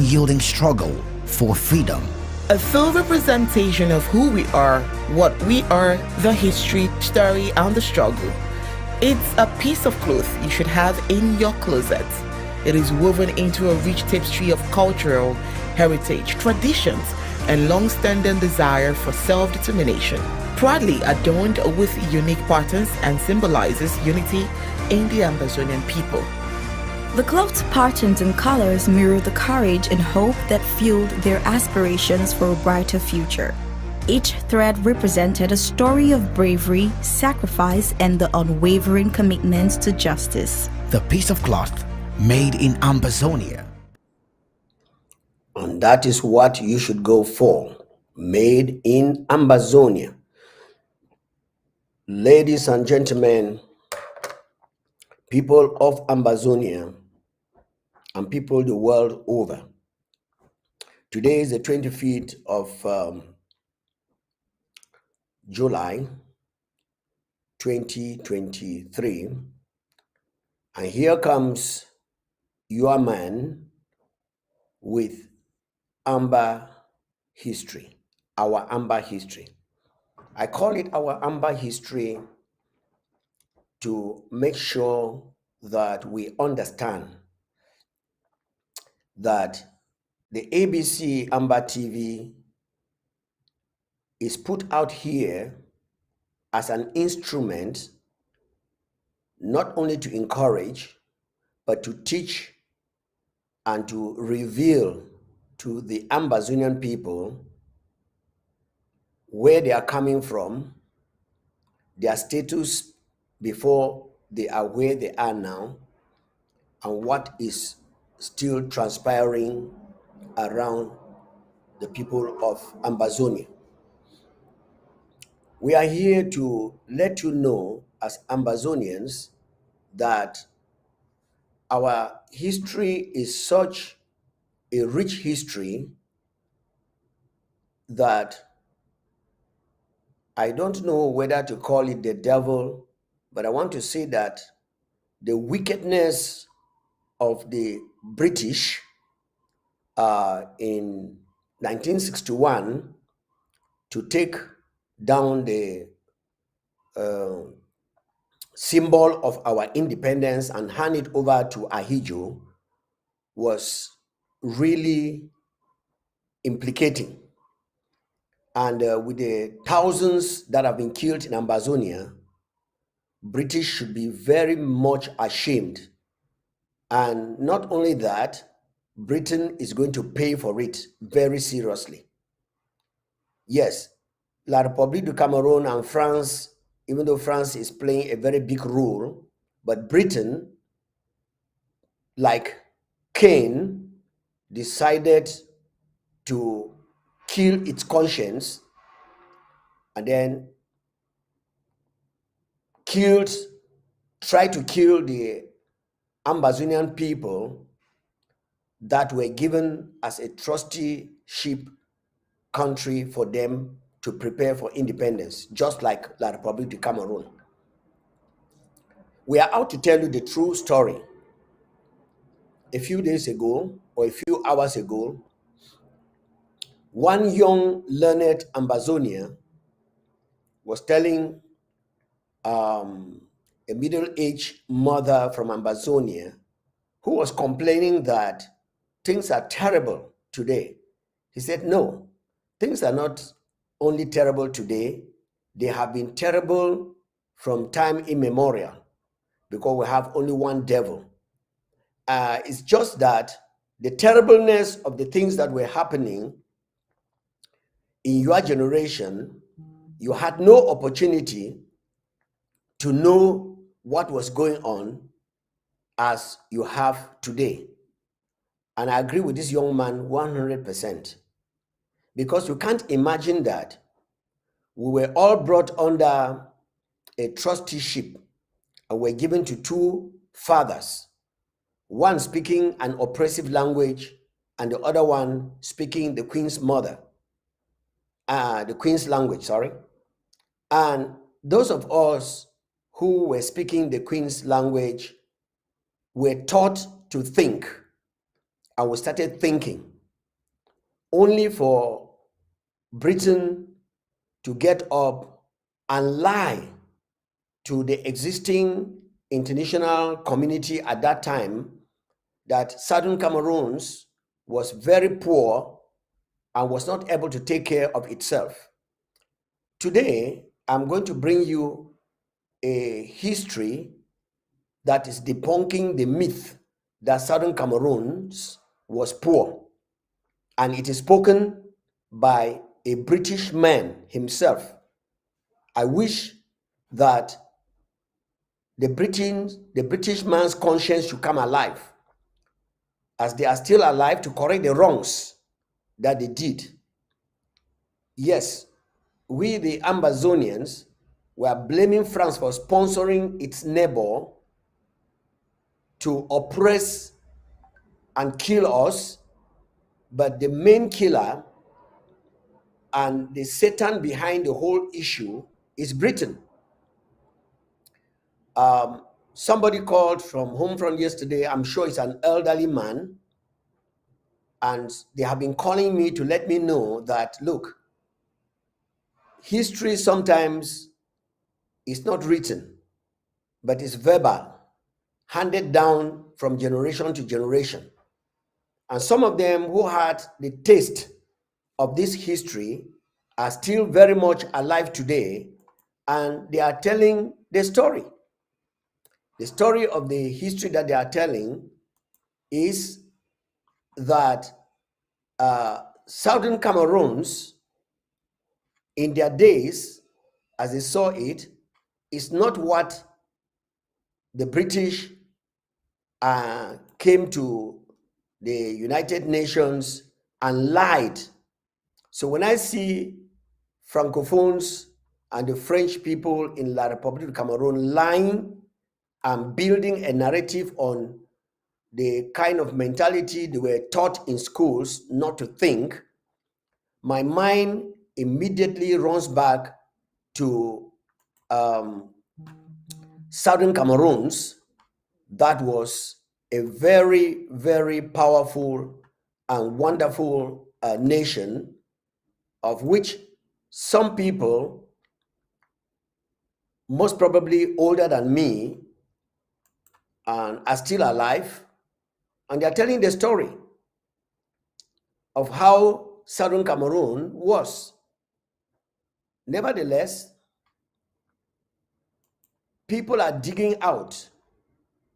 unyielding struggle for freedom. A full representation of who we are, what we are, the history, story, and the struggle. It's a piece of cloth you should have in your closet. It is woven into a rich tapestry of cultural heritage, traditions, and long-standing desire for self-determination. Proudly adorned with unique patterns and symbolizes unity in the Ambazonian people. The cloth's patterns and colors mirror the courage and hope that fueled their aspirations for a brighter future. Each thread represented a story of bravery, sacrifice, and the unwavering commitment to justice. The piece of cloth made in Ambazonia. And that is what you should go for. Made in Ambazonia. Ladies and gentlemen, people of Ambazonia and people the world over. Today is the 25th of July 2023, and here comes your man with Amba history, our Amba history. I call it our Amba history to make sure that we understand that the ABC Amba TV is put out here as an instrument not only to encourage, but to teach and to reveal to the Ambazonian people where they are coming from, their status before they are where they are now, and what is still transpiring around the people of Ambazonia. We are here to let you know, as Ambazonians, that our history is such a rich history that I don't know whether to call it the devil, but I want to say that the wickedness of the British in 1961 to take down the symbol of our independence and hand it over to Ahijo was really implicating. And with the thousands that have been killed in Ambazonia, British should be very much ashamed. And not only that, Britain is going to pay for it very seriously. Yes, La République du Cameroon and France, even though France is playing a very big role, but Britain, like Cain, decided to kill its conscience and then tried to kill the Ambazonian people that were given as a trusteeship country for them to prepare for independence, just like La République du Cameroon. We are out to tell you the true story. A few days ago, or a few hours ago, one young learned Ambazonian was telling a middle-aged mother from Ambazonia who was complaining that things are terrible today. He said, no, things are not only terrible today, they have been terrible from time immemorial because we have only one devil. It's just that the terribleness of the things that were happening in your generation, you had no opportunity to know what was going on as you have today. And I agree with this young man 100%. Because you can't imagine that we were all brought under a trusteeship and were given to two fathers, one speaking an oppressive language and the other one speaking the Queen's language, sorry. And those of us who were speaking the Queen's language were taught to think, and we started thinking. only for Britain to get up and lie to the existing international community at that time that Southern Cameroons was very poor and was not able to take care of itself. Today, I'm going to bring you a history that is debunking the myth that Southern Cameroons was poor. And it is spoken by a British man himself. I wish that the British man's conscience should come alive, as they are still alive, to correct the wrongs that they did. Yes, we the Ambazonians were blaming France for sponsoring its neighbor to oppress and kill us, but the main killer and the Satan behind the whole issue is Britain. Somebody called from home from yesterday. I'm sure it's an elderly man, and they have been calling me to let me know that, look, history sometimes is not written, but it's verbal, handed down from generation to generation. And some of them who had the taste of this history are still very much alive today, and they are telling the story. The story of the history that they are telling is that Southern Cameroons, in their days, as they saw it, is not what the British came to the United Nations and lied. So when I see Francophones and the French people in La République du Cameroon lying and building a narrative on the kind of mentality they were taught in schools not to think, my mind immediately runs back to Southern Cameroons. That was a very, very powerful and wonderful nation, of which some people, most probably older than me, and are still alive, and they're telling the story of how Southern Cameroon was. Nevertheless, people are digging out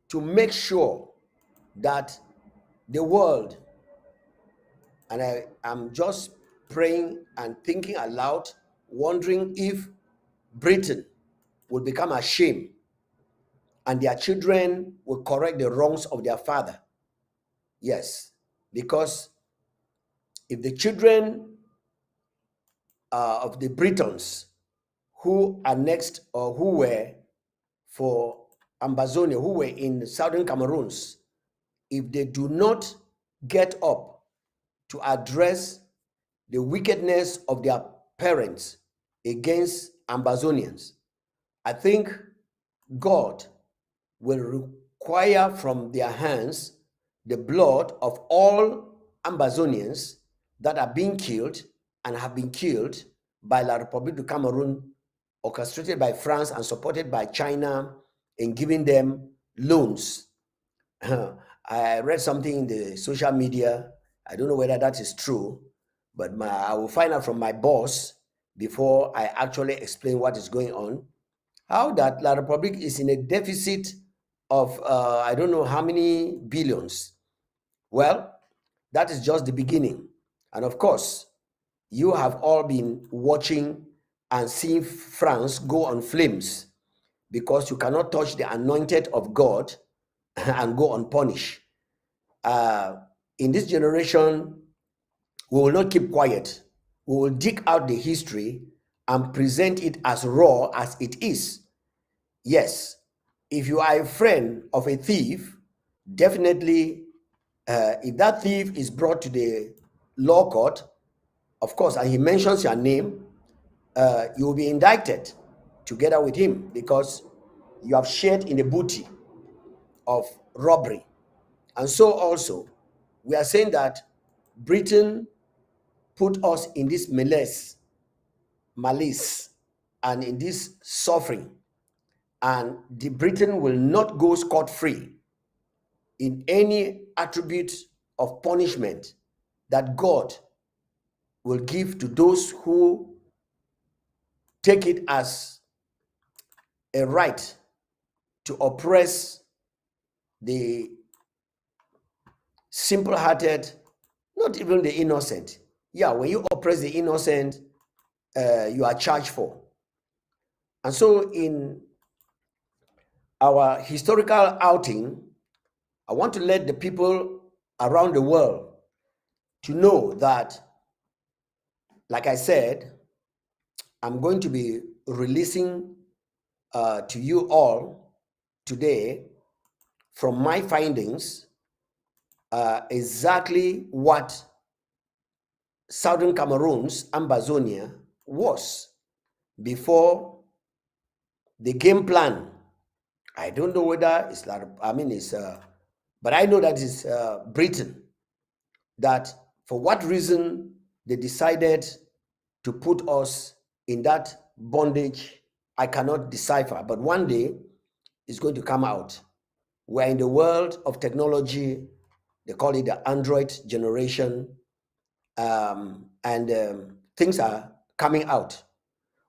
to make sure that the world, and I am just praying and thinking aloud, wondering if Britain will become ashamed and their children will correct the wrongs of their father. Yes, because if the children of the Britons who annexed or who were for Ambazonia, who were in southern Cameroons, if they do not get up to address the wickedness of their parents against Ambazonians, I think God will require from their hands the blood of all Ambazonians that are being killed and have been killed by La République du Cameroon, orchestrated by France and supported by China in giving them loans. I read something in the social media. I don't know whether that is true, but I will find out from my boss before I actually explain what is going on. How that La République is in a deficit of I don't know how many billions. Well, that is just the beginning. And of course, you have all been watching and seeing France go on flames, because you cannot touch the anointed of God and go unpunished. In this generation, we will not keep quiet. We will dig out the history and present it as raw as it is. Yes, if you are a friend of a thief, definitely, if that thief is brought to the law court, of course, and he mentions your name, you will be indicted together with him, because you have shared in the booty of robbery. And so also, we are saying that Britain put us in this malice, and in this suffering, and the Britain will not go scot-free in any attribute of punishment that God will give to those who take it as a right to oppress the simple-hearted, not even the innocent. Yeah, when you oppress the innocent, you are charged for. And so in our historical outing, I want to let the people around the world to know that, like I said, I'm going to be releasing to you all today from my findings exactly what Southern Cameroon's Ambazonia was before the game plan. I don't know whether it's like, but I know that it's Britain, that for what reason they decided to put us in that bondage, I cannot decipher. But one day it's going to come out. We're in the world of technology. They call it the Android generation. Things are coming out.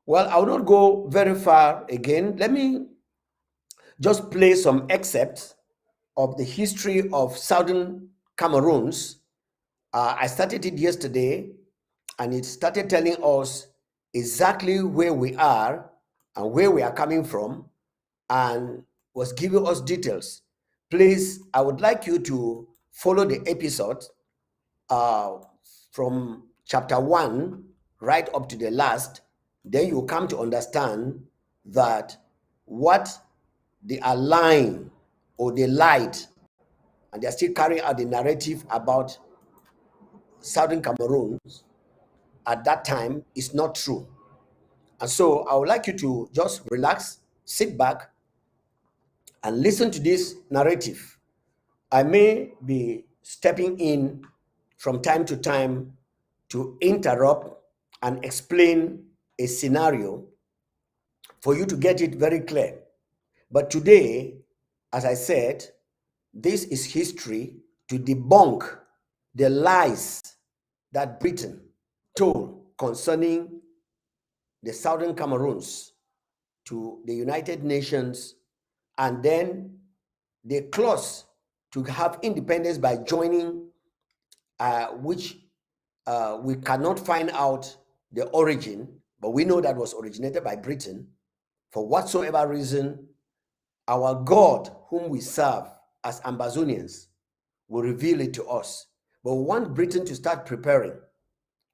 Well, I will not go very far again. Let me just play some excerpts of the history of Southern Cameroons. I started it yesterday, and it started telling us exactly where we are and where we are coming from, and was giving us details. Please, I would like you to follow the episode from chapter 1 right up to the last. Then you come to understand that what they are lying or they lied, and they're still carrying out the narrative about Southern Cameroon at that time is not true. And so I would like you to just relax, sit back, and listen to this narrative. I may be stepping in from time to time to interrupt and explain a scenario for you to get it very clear. But today, as I said, this is history to debunk the lies that Britain told concerning the Southern Cameroons to the United Nations, and then they clause to have independence by joining, which we cannot find out the origin, but we know that was originated by Britain. For whatsoever reason, our God, whom we serve as Ambazonians, will reveal it to us. But we want Britain to start preparing.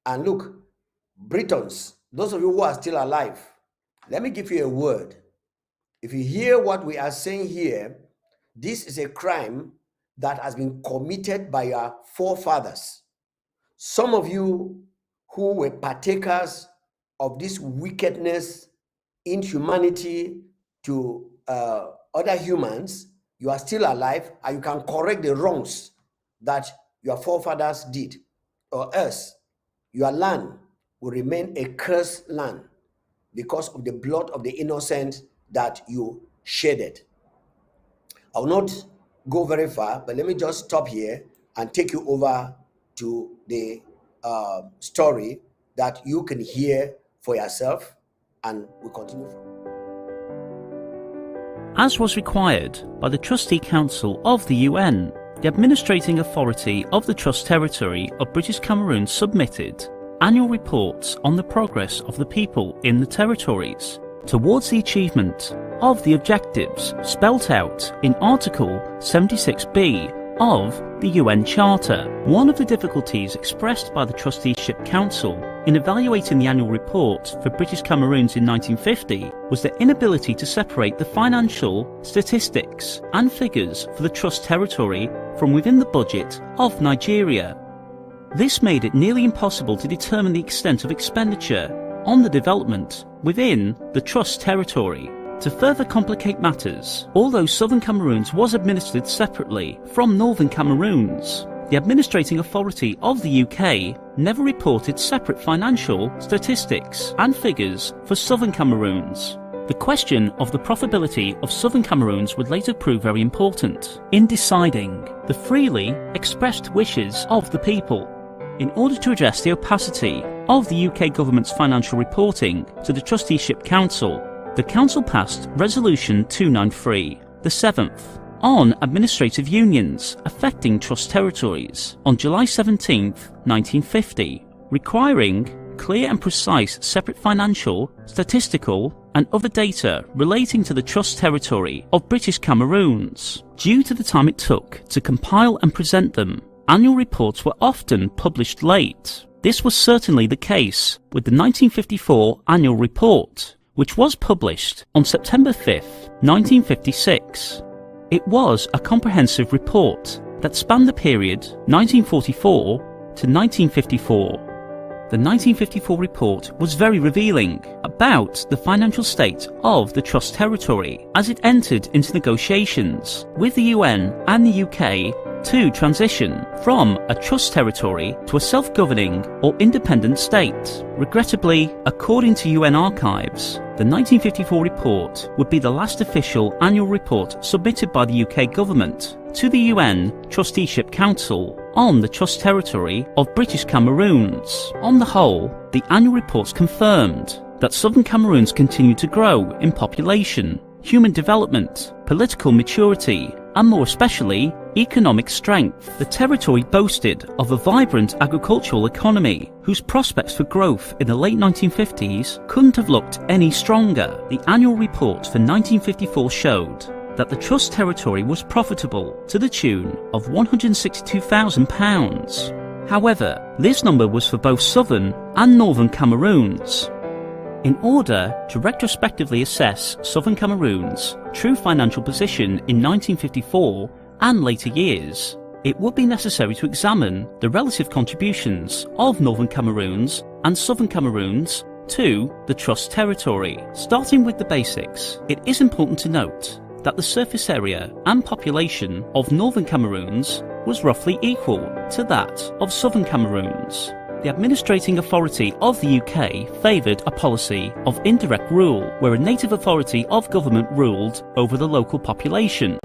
And look, Britons, those of you who are still alive, let me give you a word. If you hear what we are saying here, this is a crime that has been committed by our forefathers. Some of you who were partakers of this wickedness, inhumanity to other humans, you are still alive, and you can correct the wrongs that your forefathers did, or else your land will remain a cursed land because of the blood of the innocent that you shedded. I will not go very far, but let me just stop here and take you over to the story that you can hear for yourself, and we'll continue from. As was required by the Trustee Council of the UN, the administrating authority of the Trust Territory of British Cameroon submitted annual reports on the progress of the people in the territories towards the achievement of the objectives spelt out in Article 76B of the UN Charter. One of the difficulties expressed by the Trusteeship Council in evaluating the annual report for British Cameroons in 1950 was their inability to separate the financial, statistics and figures for the Trust Territory from within the budget of Nigeria. This made it nearly impossible to determine the extent of expenditure on the development within the Trust Territory. To further complicate matters, although Southern Cameroons was administered separately from Northern Cameroons, the administrating authority of the UK never reported separate financial statistics and figures for southern Cameroons. The question of the profitability of southern Cameroons would later prove very important in deciding the freely expressed wishes of the people. In order to address the opacity of the UK government's financial reporting to the Trusteeship Council, the Council passed Resolution 293, the 7th, on administrative unions affecting trust territories on July 17, 1950, requiring clear and precise separate financial, statistical and other data relating to the trust territory of British Cameroons. Due to the time it took to compile and present them, annual reports were often published late. This was certainly the case with the 1954 annual report, which was published on September 5, 1956. It was a comprehensive report that spanned the period 1944 to 1954. The 1954 report was very revealing about the financial state of the Trust territory as it entered into negotiations with the UN and the UK to transition from a trust territory to a self-governing or independent state. Regrettably, according to UN archives, the 1954 report would be the last official annual report submitted by the UK government to the UN Trusteeship Council on the trust territory of British Cameroons. On the whole, the annual reports confirmed that southern Cameroons continued to grow in population, human development, political maturity, and more especially, economic strength. The territory boasted of a vibrant agricultural economy whose prospects for growth in the late 1950s couldn't have looked any stronger. The annual report for 1954 showed that the trust territory was profitable to the tune of £162,000. However, this number was for both southern and northern Cameroons. In order to retrospectively assess southern Cameroon's true financial position in 1954 and later years, it would be necessary to examine the relative contributions of northern Cameroons and southern Cameroons to the trust territory. Starting with the basics, it is important to note that the surface area and population of northern Cameroons was roughly equal to that of southern Cameroons. The administrating authority of the UK favoured a policy of indirect rule, where a native authority of government ruled over the local population.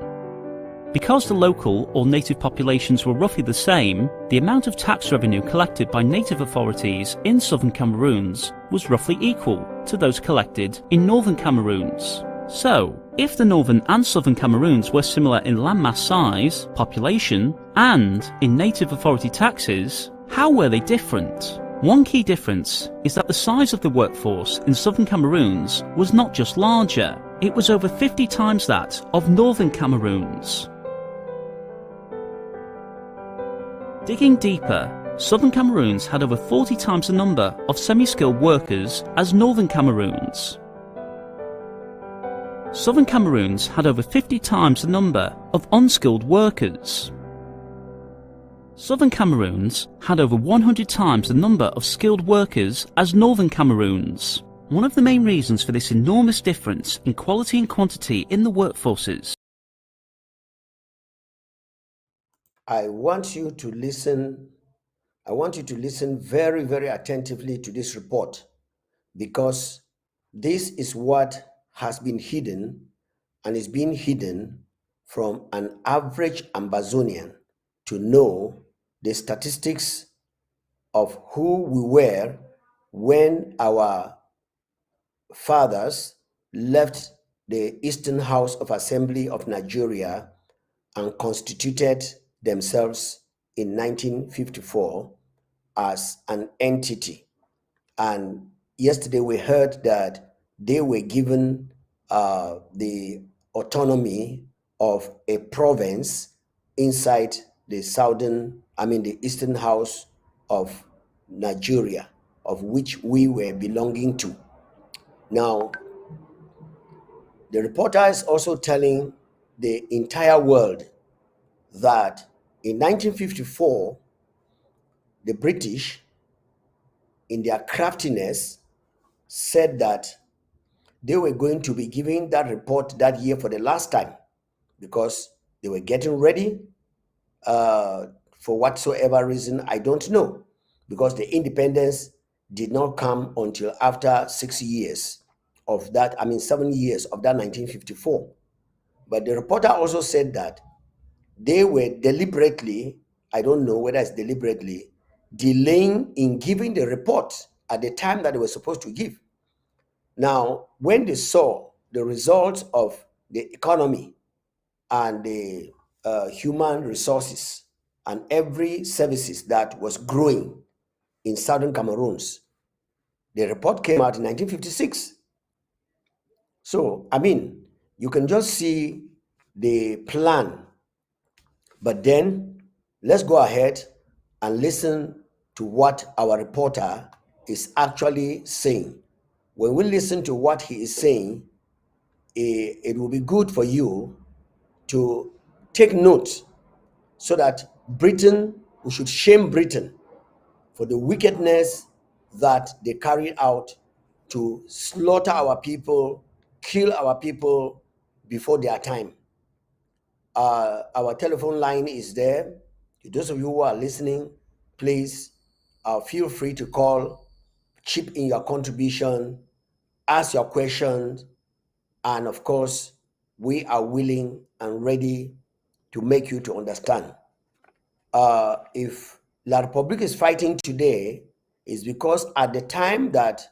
Because the local or native populations were roughly the same, the amount of tax revenue collected by native authorities in southern Cameroons was roughly equal to those collected in northern Cameroons. So, if the northern and southern Cameroons were similar in landmass size, population, and in native authority taxes, how were they different? One key difference is that the size of the workforce in southern Cameroons was not just larger, it was over 50 times that of northern Cameroons. Digging deeper, southern Cameroons had over 40 times the number of semi-skilled workers as northern Cameroons. Southern Cameroons had over 50 times the number of unskilled workers. Southern Cameroons had over 100 times the number of skilled workers as northern Cameroons. One of the main reasons for this enormous difference in quality and quantity in the workforces. I want you to listen very, very attentively to this report, because this is what has been hidden and is being hidden from an average Ambazonian to know the statistics of who we were when our fathers left the Eastern House of Assembly of Nigeria and constituted themselves in 1954 as an entity. And yesterday we heard that they were given the autonomy of a province inside the Eastern House of Nigeria, of which we were belonging to. Now, the reporter is also telling the entire world that in 1954, the British, in their craftiness, said that they were going to be giving that report that year for the last time, because they were getting ready for whatsoever reason, I don't know, because the independence did not come until after 6 years of that, 7 years of that 1954. But the reporter also said that they were deliberately, I don't know whether it's deliberately, delaying in giving the report at the time that they were supposed to give. Now, when they saw the results of the economy and the human resources and every services that was growing in southern Cameroons, the report came out in 1956. So, you can just see the plan. But then, let's go ahead and listen to what our reporter is actually saying. When we listen to what he is saying, it will be good for you to take note, so that we should shame Britain for the wickedness that they carried out to slaughter our people, kill our people before their time. Our telephone line is there. To those of you who are listening, please feel free to call, chip in your contribution, ask your questions, and of course, we are willing and ready to make you to understand. If La Republique is fighting today, is because at the time that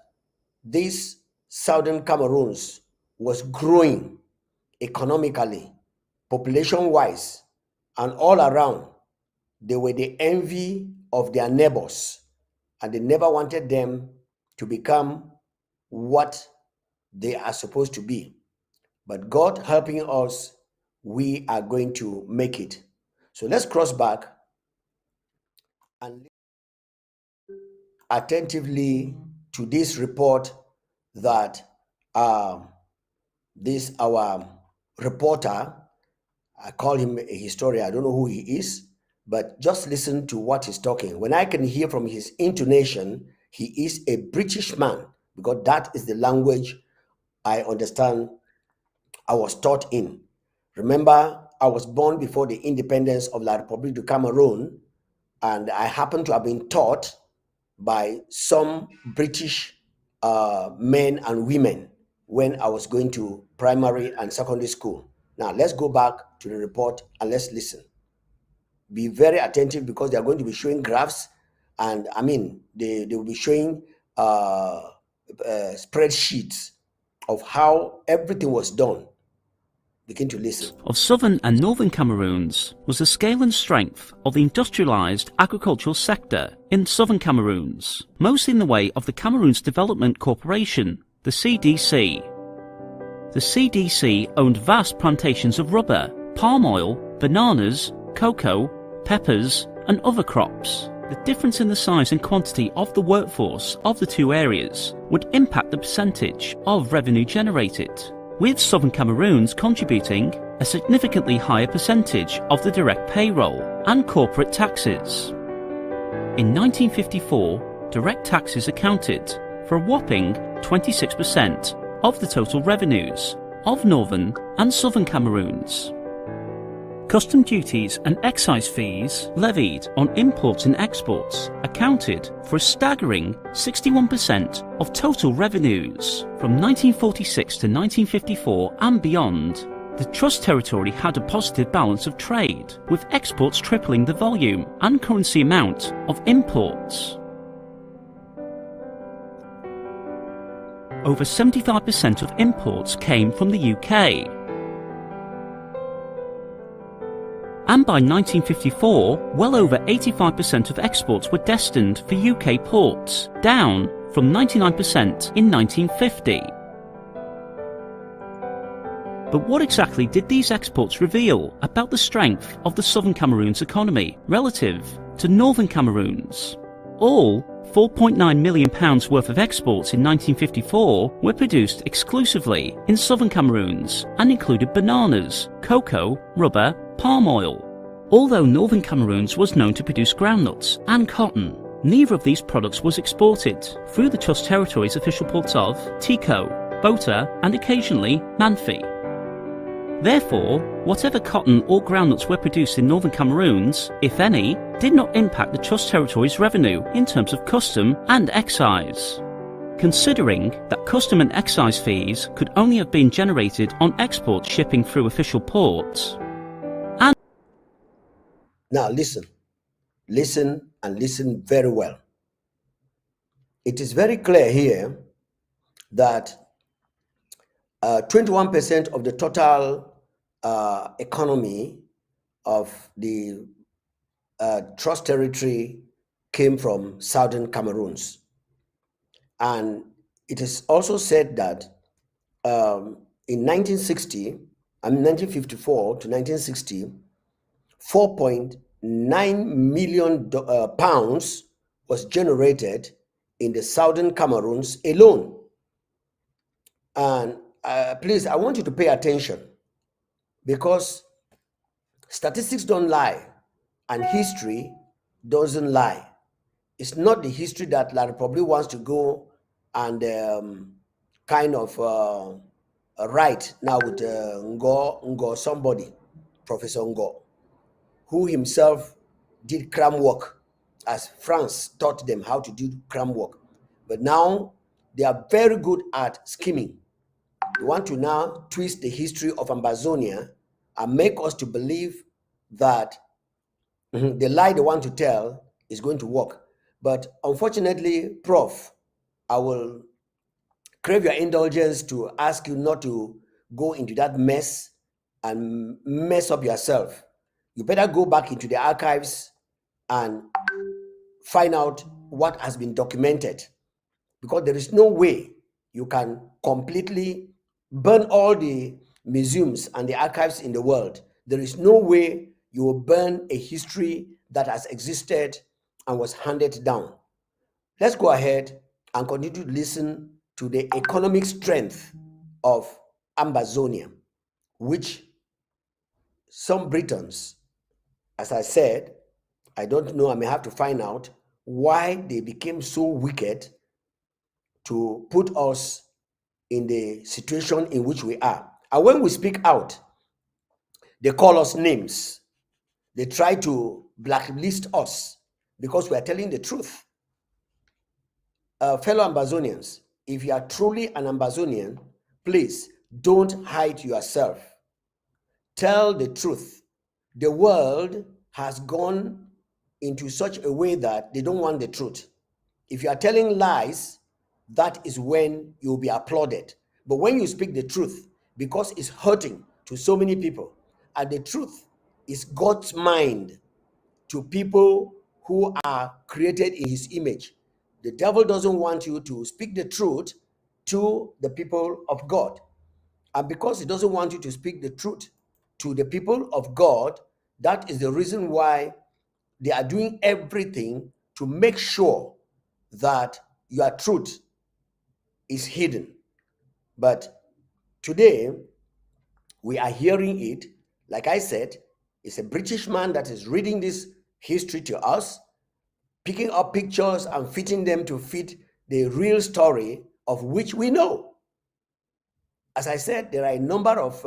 this southern Cameroons was growing economically, population-wise, and all around, they were the envy of their neighbors, and they never wanted them to become what they are supposed to be. But God helping us, we are going to make it. So let's cross back and listen attentively to this report that our reporter, I call him a historian, I don't know who he is, but just listen to what he's talking. When I can hear from his intonation, he is a British man, because that is the language I understand I was taught in. Remember, I was born before the independence of La République du Cameroon, and I happen to have been taught by some British men and women when I was going to primary and secondary school. Now, let's go back to the report and let's listen. Be very attentive, because they are going to be showing graphs, and they will be showing spreadsheets of how everything was done. Begin to listen. Of southern and northern Cameroons was the scale and strength of the industrialised agricultural sector in southern Cameroons, mostly in the way of the Cameroons Development Corporation, the CDC. The CDC owned vast plantations of rubber, palm oil, bananas, cocoa, peppers, and other crops. The difference in the size and quantity of the workforce of the two areas would impact the percentage of revenue generated, with southern Cameroons contributing a significantly higher percentage of the direct payroll and corporate taxes. In 1954, direct taxes accounted for a whopping 26% of the total revenues of northern and southern Cameroons. Custom duties and excise fees levied on imports and exports accounted for a staggering 61% of total revenues. From 1946 to 1954 and beyond, the Trust territory had a positive balance of trade, with exports tripling the volume and currency amount of imports. Over 75% of imports came from the UK. And by 1954, well over 85% of exports were destined for UK ports, down from 99% in 1950. But what exactly did these exports reveal about the strength of the southern Cameroons economy relative to northern Cameroons? All £4.9 million worth of exports in 1954 were produced exclusively in southern Cameroons and included bananas, cocoa, rubber, palm oil. Although northern Cameroons was known to produce groundnuts and cotton, neither of these products was exported through the Trust Territory's official ports of Tico, Bota, and occasionally Manfi. Therefore, whatever cotton or groundnuts were produced in northern Cameroons, if any, did not impact the Trust Territory's revenue in terms of custom and excise. Considering that custom and excise fees could only have been generated on exports shipping through official ports. And now listen and listen very well. It is very clear here that 21% of the total economy of the Trust Territory came from southern Cameroons. And it is also said that in 1954 to 1960, 4.9 million pounds was generated in the southern Cameroons alone. And please, I want you to pay attention, because statistics don't lie and history doesn't lie. It's not the history that La Republic wants to go and kind of write now with Ngo somebody, Professor Ngo, who himself did cram work, as France taught them how to do cram work. But now they are very good at scheming. They want to now twist the history of Ambazonia and make us to believe that the lie they want to tell is going to work. But unfortunately, Prof, I will crave your indulgence to ask you not to go into that mess and mess up yourself. You better go back into the archives and find out what has been documented, because there is no way you can completely burn all the museums and the archives in the world. There is no way you will burn a history that has existed and was handed down. Let's go ahead and continue to listen to the economic strength of Ambazonia, which some Britons, as I said, I don't know, I may have to find out why they became so wicked to put us in the situation in which we are. And when we speak out, they call us names. They try to blacklist us because we are telling the truth. Fellow Ambazonians, if you are truly an Ambazonian, please don't hide yourself. Tell the truth. The world has gone into such a way that they don't want the truth. If you are telling lies, that is when you'll be applauded. But when you speak the truth, because it's hurting to so many people, and the truth is God's mind to people who are created in his image, the devil doesn't want you to speak the truth to the people of God. And because he doesn't want you to speak the truth to the people of God, that is the reason why they are doing everything to make sure that your truth is hidden. But today, we are hearing it. Like I said, it's a British man that is reading this history to us, picking up pictures and fitting them to fit the real story of which we know. As I said, there are a number of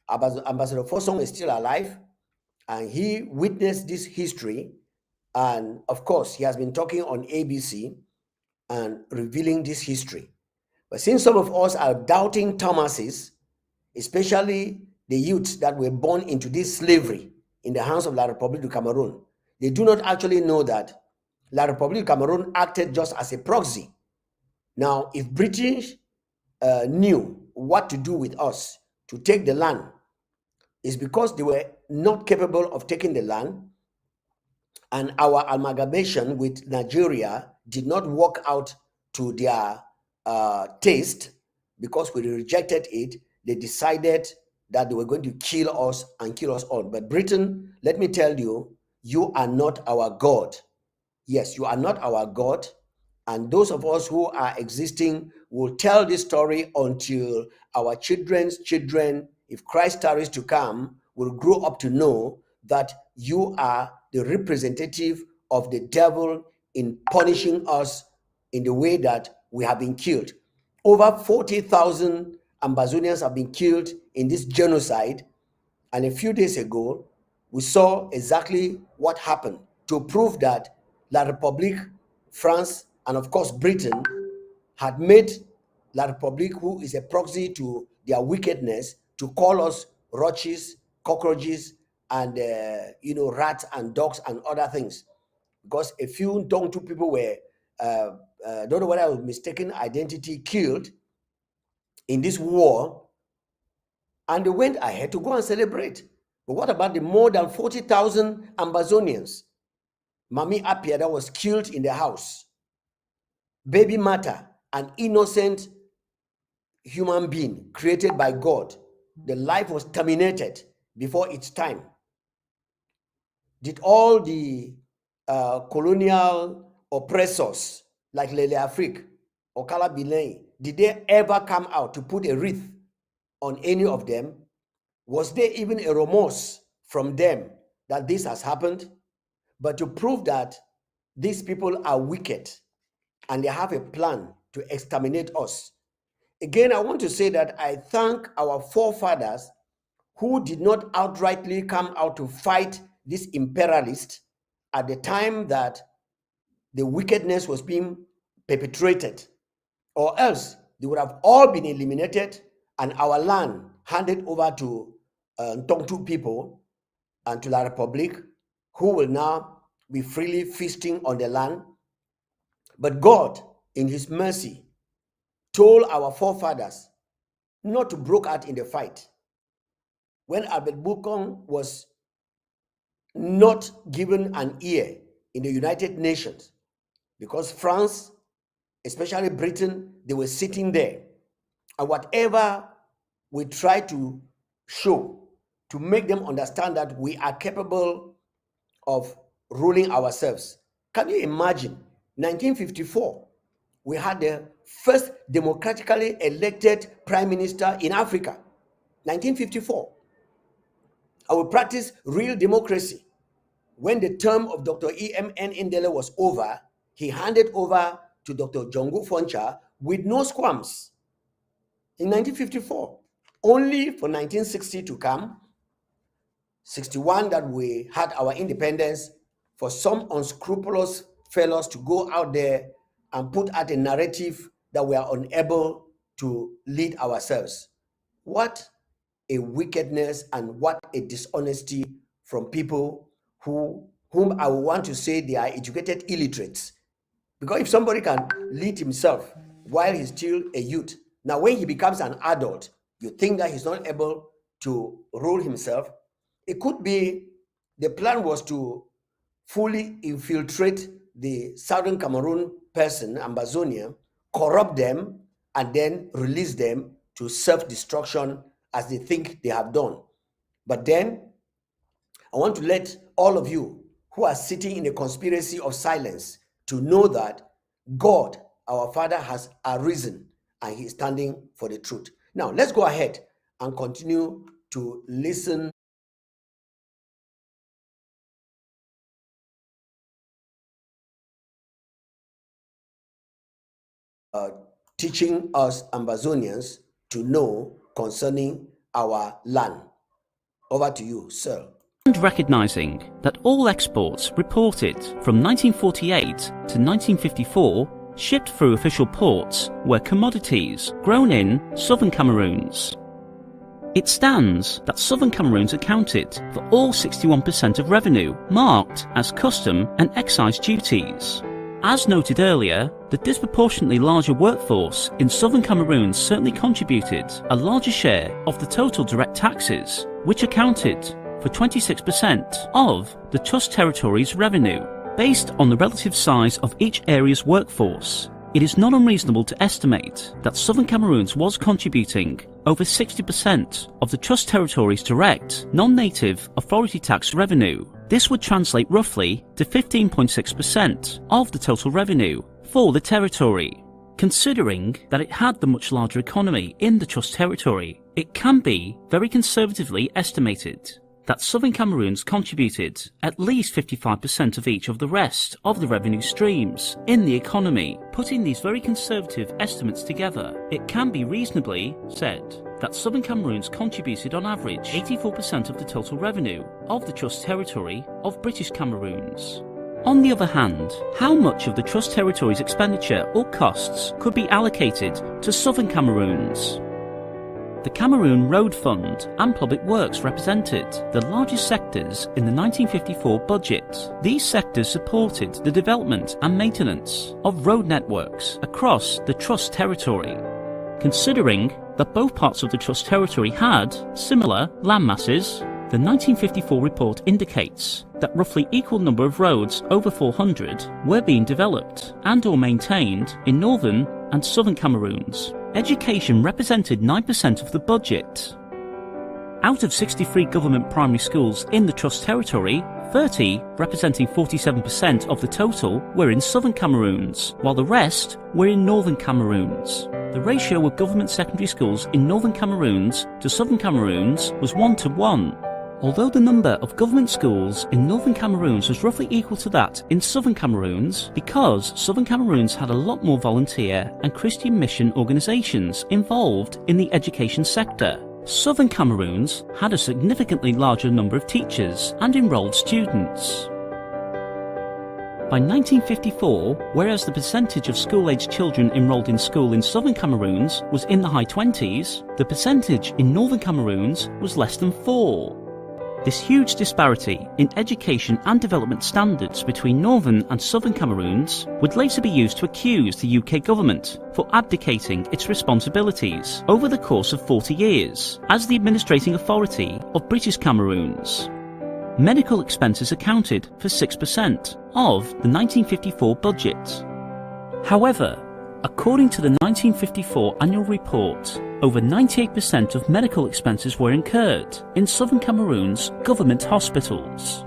Ambassador Fossong is still alive, and he witnessed this history. And of course, he has been talking on ABC and revealing this history. But since some of us are doubting Thomases, especially the youths that were born into this slavery in the hands of La République du Cameroon, they do not actually know that La République du Cameroon acted just as a proxy. Now, if British knew what to do with us to take the land, it's because they were not capable of taking the land, and our amalgamation with Nigeria did not work out to their taste. Because we rejected it, they decided that they were going to kill us and kill us all. But Britain, let me tell you, you are not our God. Yes, you are not our God. And those of us who are existing will tell this story until our children's children, if Christ tarries to come, will grow up to know that you are the representative of the devil in punishing us in the way that we have been killed. Over 40,000 Ambazonians have been killed in this genocide. And a few days ago, we saw exactly what happened to prove that La République, France, and of course Britain had made La République, who is a proxy to their wickedness, to call us roaches, cockroaches, and rats and dogs and other things. Because a few Dongtu people were, don't know whether I was mistaken identity, killed in this war, and they went ahead to go and celebrate. But what about the more than 40,000 Ambazonians? Mami Apia that was killed in the house. Baby Mata, an innocent human being created by God. The life was terminated before its time. Did all the colonial oppressors like Lele Afrique or Kala Bilei, did they ever come out to put a wreath on any of them? Was there even a remorse from them that this has happened? But to prove that these people are wicked and they have a plan to exterminate us. Again, I want to say that I thank our forefathers who did not outrightly come out to fight this imperialist at the time that the wickedness was being perpetrated, or else they would have all been eliminated and our land handed over to Ntongtu people and to La République, who will now be freely feasting on the land. But God, in his mercy, told our forefathers not to break out in the fight. When Albert Bukong was not given an ear in the United Nations, because France, especially Britain, they were sitting there. And whatever we try to show to make them understand that we are capable of ruling ourselves. Can you imagine? 1954, we had the first democratically elected prime minister in Africa. 1954. I will practice real democracy. When the term of Dr. E.M.N. Indele was over, he handed over to Dr. Jongo Foncha with no qualms. In 1954, only for 1960 to come, 61 that we had our independence, for some unscrupulous fellows to go out there and put out a narrative that we are unable to lead ourselves. What a wickedness and what a dishonesty from people whom I want to say they are educated illiterates. Because if somebody can lead himself while he's still a youth, now when he becomes an adult, you think that he's not able to rule himself. It could be the plan was to fully infiltrate the southern Cameroon person, Ambazonia, corrupt them, and then release them to self-destruction as they think they have done. But then, I want to let all of you who are sitting in a conspiracy of silence to know that God, our Father, has arisen and he is standing for the truth. Now, let's go ahead and continue to listen. Teaching us Ambazonians to know concerning our land. Over to you, sir. And recognising that all exports reported from 1948 to 1954 shipped through official ports were commodities grown in southern Cameroons. It stands that southern Cameroons accounted for all 61% of revenue marked as custom and excise duties. As noted earlier, the disproportionately larger workforce in southern Cameroon certainly contributed a larger share of the total direct taxes, which accounted for 26% of the Trust Territory's revenue. Based on the relative size of each area's workforce, it is not unreasonable to estimate that southern Cameroons was contributing over 60% of the Trust Territory's direct, non-native authority tax revenue. This would translate roughly to 15.6% of the total revenue for the territory. Considering that it had the much larger economy in the Trust Territory, it can be very conservatively estimated that southern Cameroons contributed at least 55% of each of the rest of the revenue streams in the economy. Putting these very conservative estimates together, it can be reasonably said that Southern Cameroons contributed on average 84% of the total revenue of the Trust Territory of British Cameroons. On the other hand, how much of the Trust Territory's expenditure or costs could be allocated to Southern Cameroons? The Cameroon Road Fund and Public Works represented the largest sectors in the 1954 budget. These sectors supported the development and maintenance of road networks across the Trust Territory. Considering that both parts of the Trust Territory had similar land masses, the 1954 report indicates that roughly equal number of roads, over 400, were being developed and or maintained in northern and southern Cameroons. Education represented 9% of the budget. Out of 63 government primary schools in the Trust Territory, 30, representing 47% of the total, were in southern Cameroons, while the rest were in northern Cameroons. The ratio of government secondary schools in northern Cameroons to southern Cameroons was 1:1. Although the number of government schools in northern Cameroons was roughly equal to that in southern Cameroons, because southern Cameroons had a lot more volunteer and Christian mission organisations involved in the education sector, southern Cameroons had a significantly larger number of teachers and enrolled students. By 1954, whereas the percentage of school-aged children enrolled in school in southern Cameroons was in the high 20s, the percentage in northern Cameroons was less than 4. This huge disparity in education and development standards between northern and southern Cameroons would later be used to accuse the UK government for abdicating its responsibilities over the course of 40 years as the administrating authority of British Cameroons. Medical expenses accounted for 6% of the 1954 budget. However, according to the 1954 annual report, over 98% of medical expenses were incurred in southern Cameroon's government hospitals.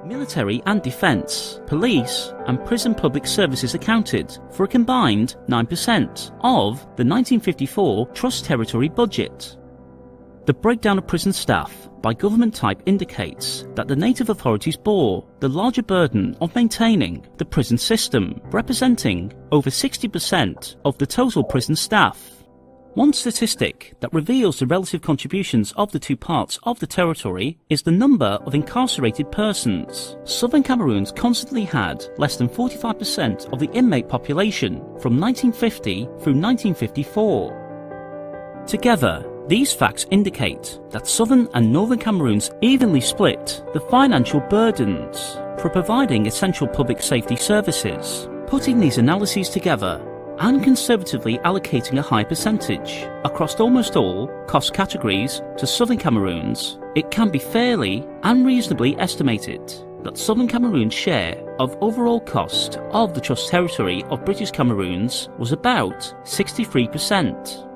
Military and defence, police and prison public services accounted for a combined 9% of the 1954 Trust Territory budget. The breakdown of prison staff by government type indicates that the native authorities bore the larger burden of maintaining the prison system, representing over 60% of the total prison staff. One statistic that reveals the relative contributions of the two parts of the territory is the number of incarcerated persons. Southern Cameroons constantly had less than 45% of the inmate population from 1950 through 1954. Together, these facts indicate that southern and northern Cameroons evenly split the financial burdens for providing essential public safety services. Putting these analyses together and conservatively allocating a high percentage across almost all cost categories to southern Cameroons, it can be fairly and reasonably estimated that southern Cameroon's share of overall cost of the Trust Territory of British Cameroons was about 63%.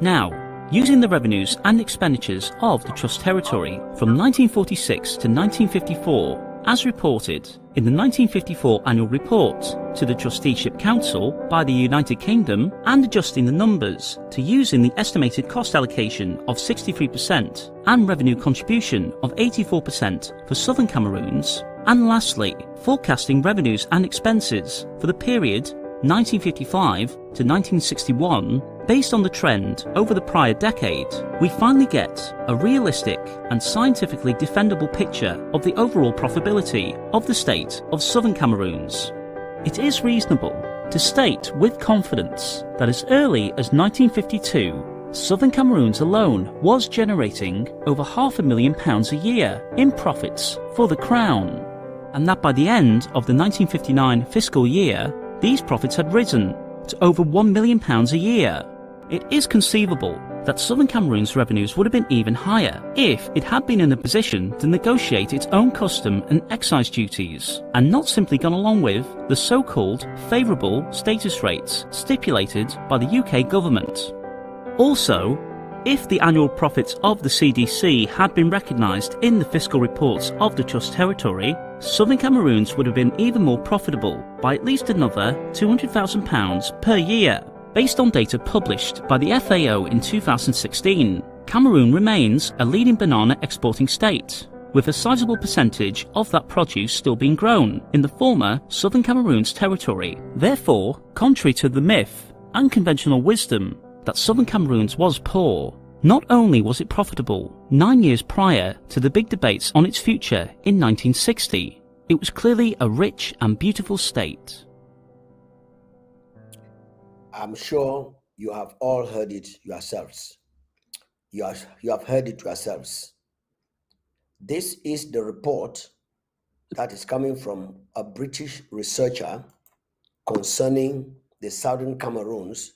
Now, using the revenues and expenditures of the Trust Territory from 1946 to 1954, as reported in the 1954 annual report to the Trusteeship Council by the United Kingdom, and adjusting the numbers to using the estimated cost allocation of 63% and revenue contribution of 84% for Southern Cameroons, and lastly, forecasting revenues and expenses for the period 1955 to 1961, based on the trend over the prior decade, we finally get a realistic and scientifically defendable picture of the overall profitability of the state of Southern Cameroons. It is reasonable to state with confidence that as early as 1952, Southern Cameroons alone was generating over £500,000 a year in profits for the Crown, and that by the end of the 1959 fiscal year, these profits had risen to over £1 million a year. It is conceivable that Southern Cameroon's revenues would have been even higher if it had been in a position to negotiate its own custom and excise duties, and not simply gone along with the so-called favourable status rates stipulated by the UK government. Also, if the annual profits of the CDC had been recognised in the fiscal reports of the Trust Territory, Southern Cameroons would have been even more profitable by at least another £200,000 per year. Based on data published by the FAO in 2016, Cameroon remains a leading banana exporting state, with a sizable percentage of that produce still being grown in the former Southern Cameroon's territory. Therefore, contrary to the myth and conventional wisdom that southern Cameroon's was poor. Not only was it profitable, 9 years prior to the big debates on its future in 1960, it was clearly a rich and beautiful state. I'm sure you have all heard it yourselves. You have heard it yourselves. This is the report that is coming from a British researcher concerning the southern Cameroons,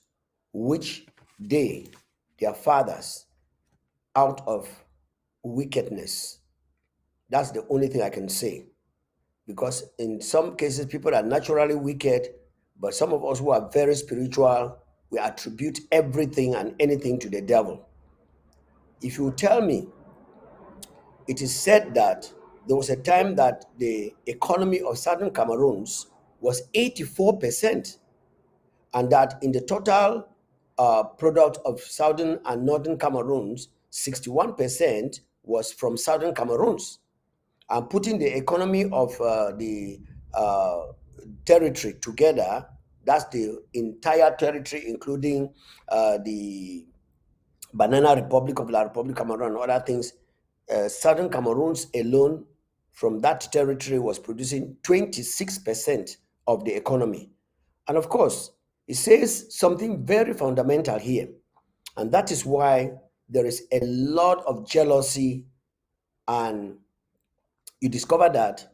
which their fathers, out of wickedness. That's the only thing I can say. Because in some cases, people are naturally wicked, but some of us who are very spiritual, we attribute everything and anything to the devil. If you tell me, it is said that there was a time that the economy of southern Cameroons was 84%, and that in the total product of southern and northern Cameroons, 61% was from southern Cameroons. And putting the economy of the territory together, that's the entire territory, including the Banana Republic of La Republic Cameroon and other things. Southern Cameroons alone from that territory was producing 26% of the economy. And of course, it says something very fundamental here. And that is why there is a lot of jealousy, and you discover that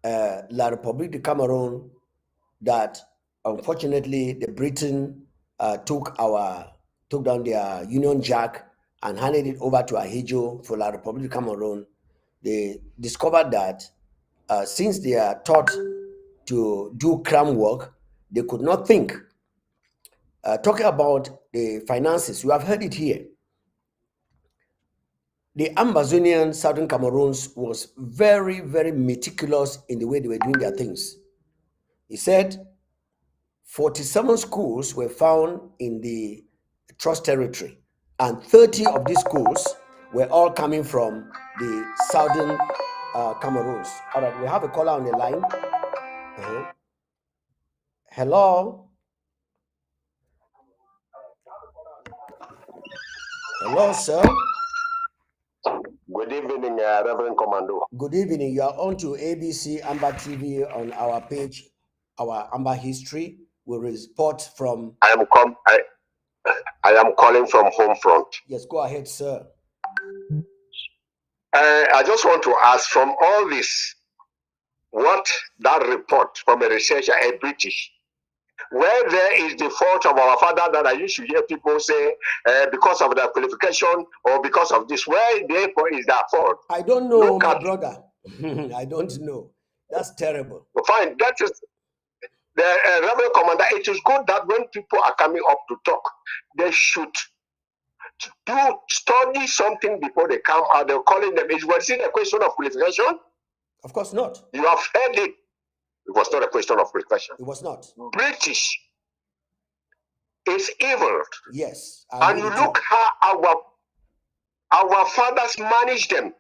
La République de Cameroon, that unfortunately the Britain took down their Union Jack and handed it over to Ahijo for La République de Cameroon. They discovered that since they are taught to do cram work, they could not think. Talking about the finances, you have heard it here. The Ambazonian Southern Cameroons was very, very meticulous in the way they were doing their things. He said 47 schools were found in the Trust Territory, and 30 of these schools were all coming from the Southern Cameroons. All right, we have a caller on the line. Hello? Hello, sir. Good evening, Reverend Komando. Good evening. You are on to ABC Amba TV on our page, our Amba History. We report from... I am calling from home front. Yes, go ahead, sir. I just want to ask, from all this, what that report from a researcher, a British, where there is the fault of our father that I used to hear people say because of their qualification or because of this, where therefore is that fault? I don't know, my brother. I don't know. That's terrible. Fine, that is the Reverend Commander. It is good that when people are coming up to talk, they should study something before they come out. They're calling them. Was it a question of qualification? Of course not. You have heard it. It was not a question of qualification. It was not. British is evil. Yes. And you look how our fathers managed them.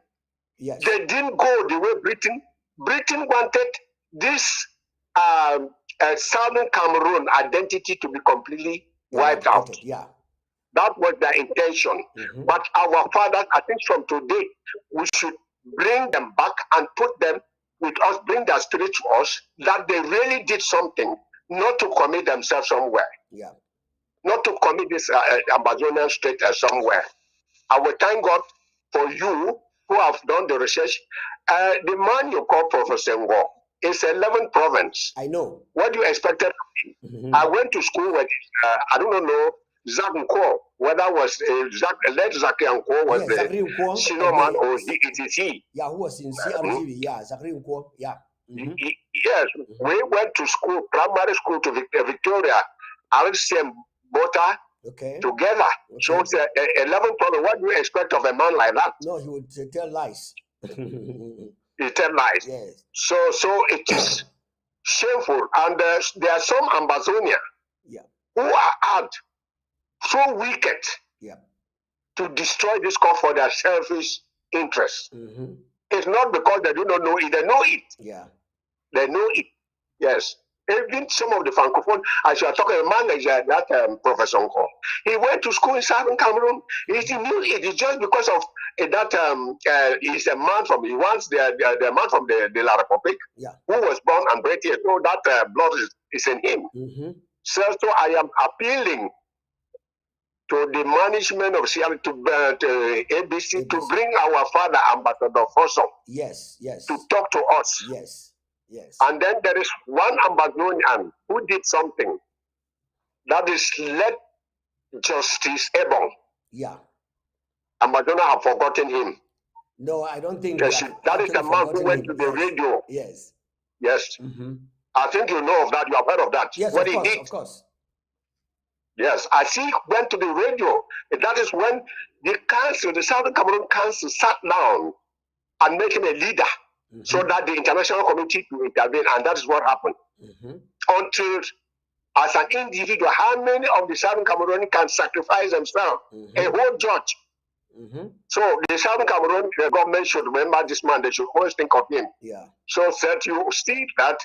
Yes. They didn't go the way Britain. Britain wanted this Southern Cameroon identity to be completely wiped out. Yeah. That was their intention. But our fathers, I think from today, we should bring them back and put them with us, bring their spirit to us, that they really did something, not to commit themselves somewhere. Yeah. Not to commit this Ambazonian state somewhere. I will thank God for you who have done the research. The man you call Professor Ngo is 11th province. I know. What you expected? I went to school with, I don't know, Zach Nko, whether was Zach Nko was the senior man or it is he. Yeah, who was in CRGV, yeah, Zachary Nko, yeah. Yes, we went to school, primary school to Victoria, RCM Bota, together. So it's 11 problem. What do you expect of a man like that? No, he would tell lies. He tell lies. Yes. So it is shameful. And there are some Ambazonia who are out so wicked to destroy this cause for their selfish interests. It's not because they do not know it. They know it. Yeah. They know it. Yes. Even some of the Francophone, as you are talking, a man like that Professor Nko, he went to school in Southern Cameroon. He knew it. It's just because of that he's a man from, he wants the man from the La Republic, who was born and bred here. So that blood is in him. So I am appealing to the management of Sierra, to ABC, to bring our father, Ambassador Fosso, to talk to us. And then there is one Ambazonian who did something. That is, let Justice Ebon. Ambazonia have forgotten him. No, I don't think that is the man who went to the radio. Yes. I think you know of that. You have heard of that. Yes, what of he course, did. of course. Yes, I see he went to the radio. That is when the council, the Southern Cameroon Council, sat down and made him a leader, so that the international community could intervene, and that is what happened. Until, as an individual, how many of the Southern Cameroon can sacrifice themselves? A whole judge. So the Southern Cameroon government should remember this man. They should always think of him. So that you see that,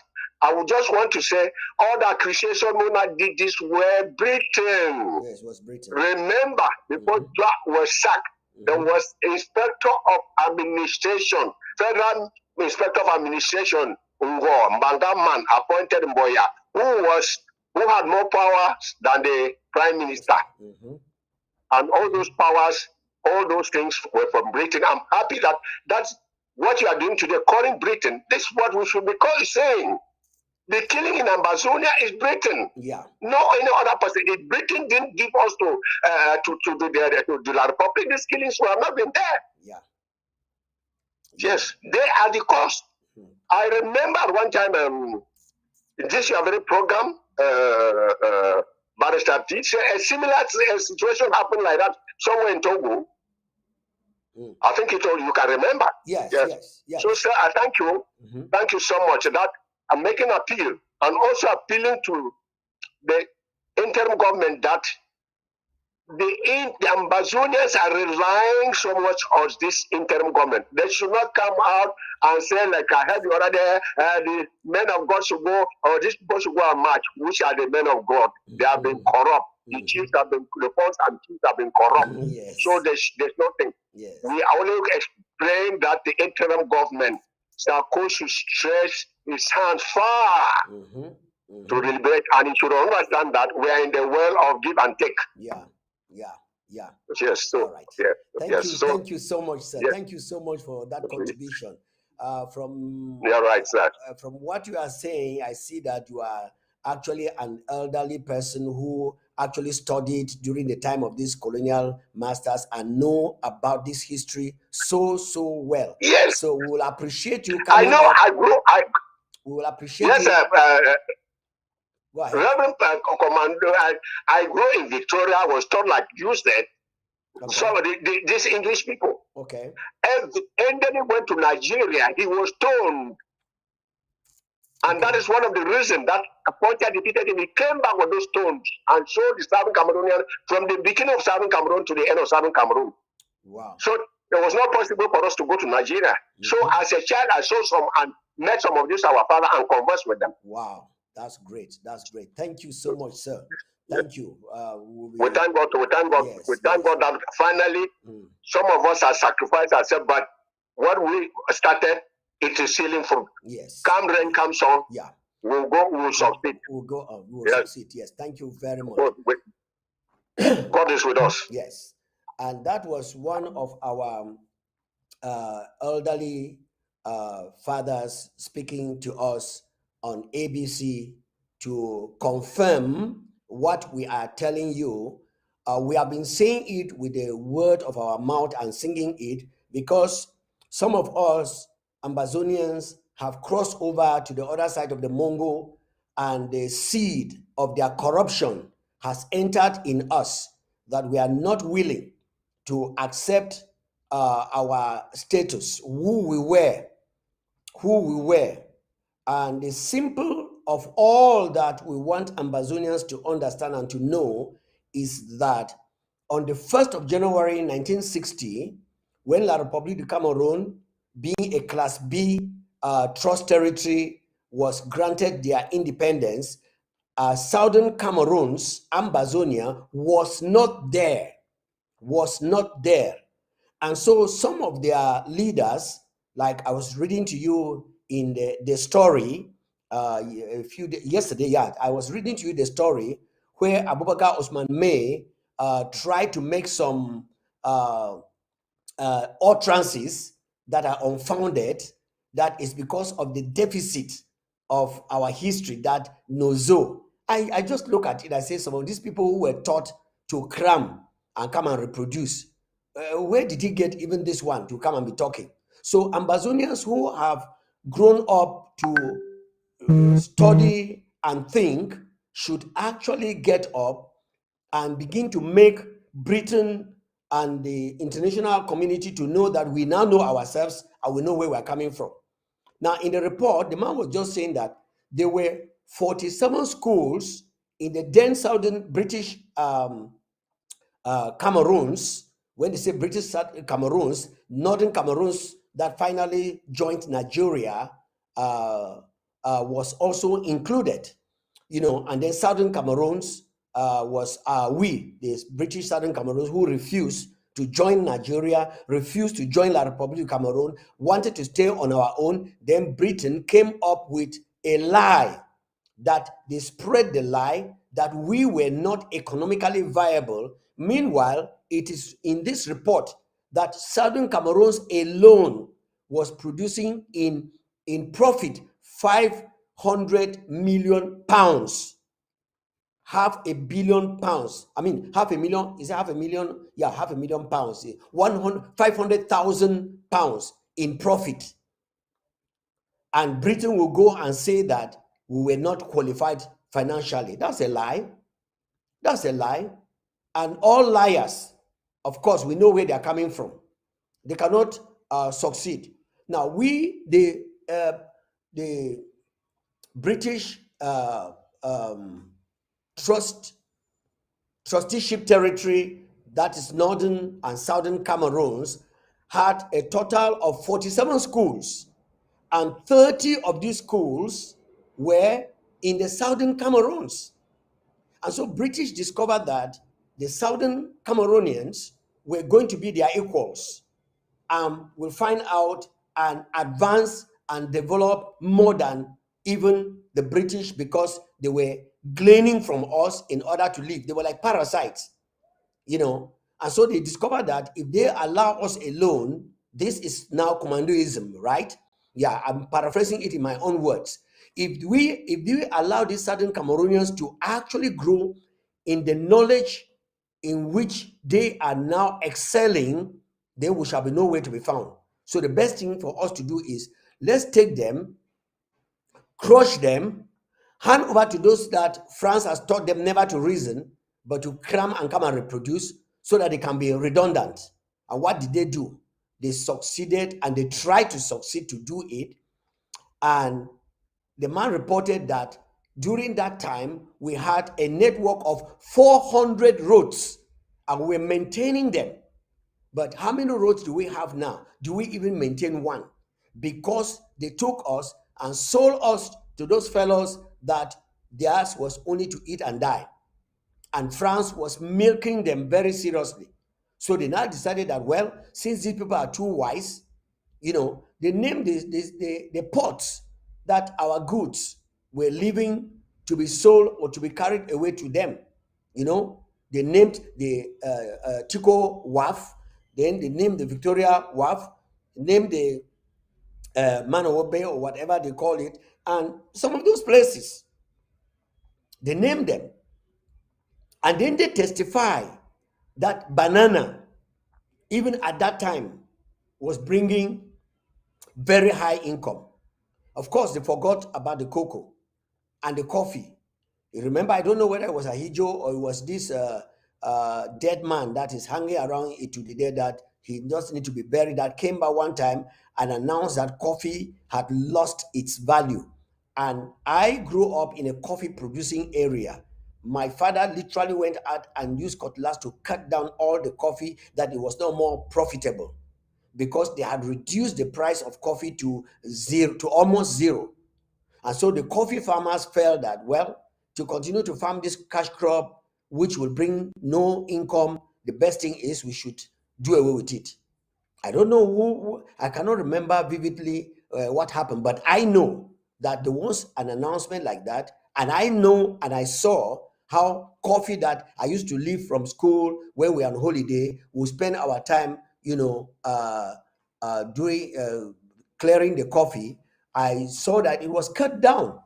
I would just want to say, all the accusation Mona did this were Britain. Yes, it was Britain. Remember, before Jack was sacked, there was Inspector of Administration, Federal Inspector of Administration, Ngo Mbangaman, appointed Mboya, who had more powers than the Prime Minister. And all those powers, all those things were from Britain. I'm happy that that's what you are doing today, calling Britain. This is what we should be saying. The killing in Ambazonia is Britain. No any other person. If Britain didn't give us to the La Republic, these killings would have not been there. Yes, they are the cause. I remember one time, this your very program, Barrister teacher, a similar situation happened like that somewhere in Togo. I think you can remember. Yes. So, sir, I thank you. Thank you so much. That I'm making an appeal, and also appealing to the interim government that the Ambazonians are relying so much on this interim government. They should not come out and say, like I heard you already, the men of God should go, or these people should go and march. Which are the men of God? They have been corrupt. The chiefs have been, the funds and chiefs have been corrupt. So there's nothing. We are only explain that the interim government Sarko should stretch his hands far to liberate, and he should understand that we are in the world of give and take. Yes. So, all right. Thank you so much, sir. Thank you so much for that contribution. From from what you are saying, I see that you are actually an elderly person who actually studied during the time of these colonial masters and know about this history so well. Yes. So we will appreciate you. I know. We will appreciate you. Go ahead. Reverend Komando, I grew in Victoria. I was taught like you said. So these English people. And then he went to Nigeria. He was stoned. And that is one of the reasons that Pontiac defeated him. He came back with those stones and showed the Southern Cameroonian from the beginning of Southern Cameroon to the end of Southern Cameroon. So it was not possible for us to go to Nigeria. So as a child, I saw some and met some of these our father and conversed with them. Wow, that's great. Thank you so much, sir. Thank you. We thank God. We thank God. We thank God that finally some of us have sacrificed ourselves. But what we started, it is healing from. Come rain, come sun. We'll go. We will succeed. We'll go on. We will succeed. Yes. Thank you very much. God is with us. Yes. And that was one of our elderly fathers speaking to us on ABC to confirm what we are telling you. We have been saying it with the word of our mouth and singing it because some of us Ambazonians have crossed over to the other side of the Mongo, and the seed of their corruption has entered in us, that we are not willing to accept our status, who we were. And the simple of all that we want Ambazonians to understand and to know is that on the 1st of January 1960, when La République du Cameroun, being a Class B trust territory, was granted their independence, southern Cameroon's Ambazonia was not there, And so some of their leaders, like I was reading to you in the story yesterday, I was reading to you the story where Abubakar Osman May tried to make some utterances that are unfounded, that is because of the deficit of our history that Nozo. I just look at it, I say some of these people who were taught to cram and come and reproduce, where did he get even this one to come and be talking? So Ambazonians who have grown up to study and think should actually get up and begin to make Britain and the international community to know that we now know ourselves and we know where we're coming from. Now, in the report, the man was just saying that there were 47 schools in the then southern British Cameroons. When they say British Cameroons, northern Cameroons that finally joined Nigeria was also included, and then southern Cameroons was the British southern Cameroons, who refused to join Nigeria, refused to join La Republic of Cameroon, wanted to stay on our own. Then Britain came up with a lie, that they spread the lie that we were not economically viable. Meanwhile, it is in this report that southern Cameroons alone was producing in profit 500 million pounds. £500 million. I mean, half a million. Is it half a million? Yeah, £500 million. 500,000 pounds in profit. And Britain will go and say that we were not qualified financially. That's a lie. That's a lie. And all liars, of course, we know where they are coming from. They cannot succeed. Now, the British trusteeship territory, that is northern and southern Cameroons, had a total of 47 schools, and 30 of these schools were in the southern Cameroons. And so British discovered that the southern Cameroonians were going to be their equals, and will find out and advance and develop more than even the British, because they were gleaning from us in order to live. They were like parasites, and so they discovered that if they allow us alone, this is now commandoism, right? Yeah, I'm paraphrasing it in my own words. If we allow these southern Cameroonians to actually grow in the knowledge in which they are now excelling, then we shall be nowhere to be found. So the best thing for us to do is, let's take them, crush them, hand over to those that France has taught them never to reason, but to cram and come and reproduce, so that they can be redundant. And what did they do? They succeeded, and they tried to succeed to do it. And the man reported that during that time, we had a network of 400 roads, and we were maintaining them. But how many roads do we have now? Do we even maintain one? Because they took us and sold us to those fellows that theirs was only to eat and die. And France was milking them very seriously. So they now decided that, well, since these people are too wise, they named the ports that our goods were leaving to be sold or to be carried away to them. They named the Tico Wharf, then they named the Victoria Wharf, named the Manowo Bay, or whatever they call it, and some of those places, they named them. And then they testify that banana, even at that time, was bringing very high income. Of course, they forgot about the cocoa and the coffee. You remember, I don't know whether it was a Hijo or it was this dead man that is hanging around it to the day, that he just need to be buried, that came by one time and announced that coffee had lost its value. And I grew up in a coffee producing area. My father literally went out and used cutlass to cut down all the coffee, that it was no more profitable, because they had reduced the price of coffee to almost zero. And so the coffee farmers felt that, well, to continue to farm this cash crop, which will bring no income, the best thing is we should do away with it. I don't know I cannot remember vividly what happened, but I know that there was an announcement like that. And I know and I saw how coffee that I used to leave from school when we are on holiday, we spend our time, doing clearing the coffee. I saw that it was cut down.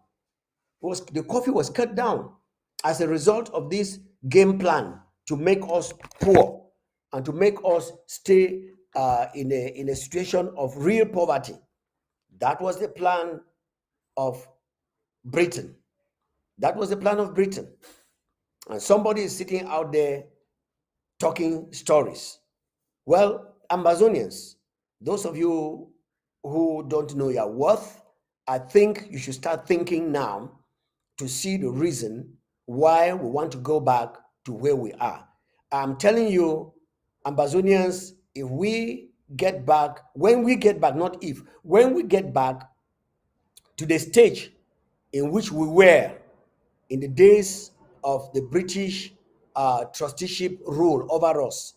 The coffee was cut down as a result of this game plan to make us poor and to make us stay in a situation of real poverty. That was the plan of Britain. That was the plan of Britain. And somebody is sitting out there talking stories. Well, Ambazonians, those of you who don't know your worth, I think you should start thinking now to see the reason why we want to go back to where we are. I'm telling you, Ambazonians, if we get back, when we get back, not if, when we get back to the stage in which we were in the days of the British trusteeship rule over us,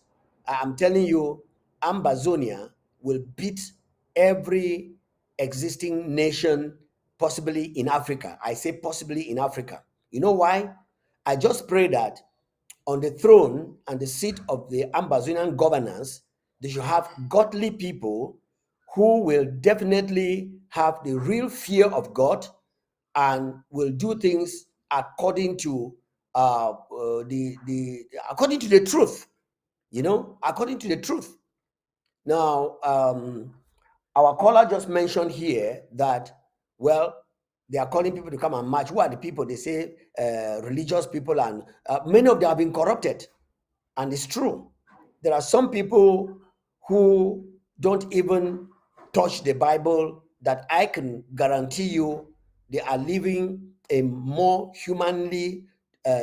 I'm telling you, Ambazonia will beat every existing nation possibly in Africa. I say possibly in Africa. You know why? I just pray that on the throne and the seat of the Ambazonian governance, they should have godly people who will definitely have the real fear of God and will do things according to according to the truth. According to the truth. Now, our caller just mentioned here that, well, they are calling people to come and march. Who are the people? They say religious people, and many of them have been corrupted. And it's true. There are some people who don't even touch the Bible that I can guarantee you they are living a more humanly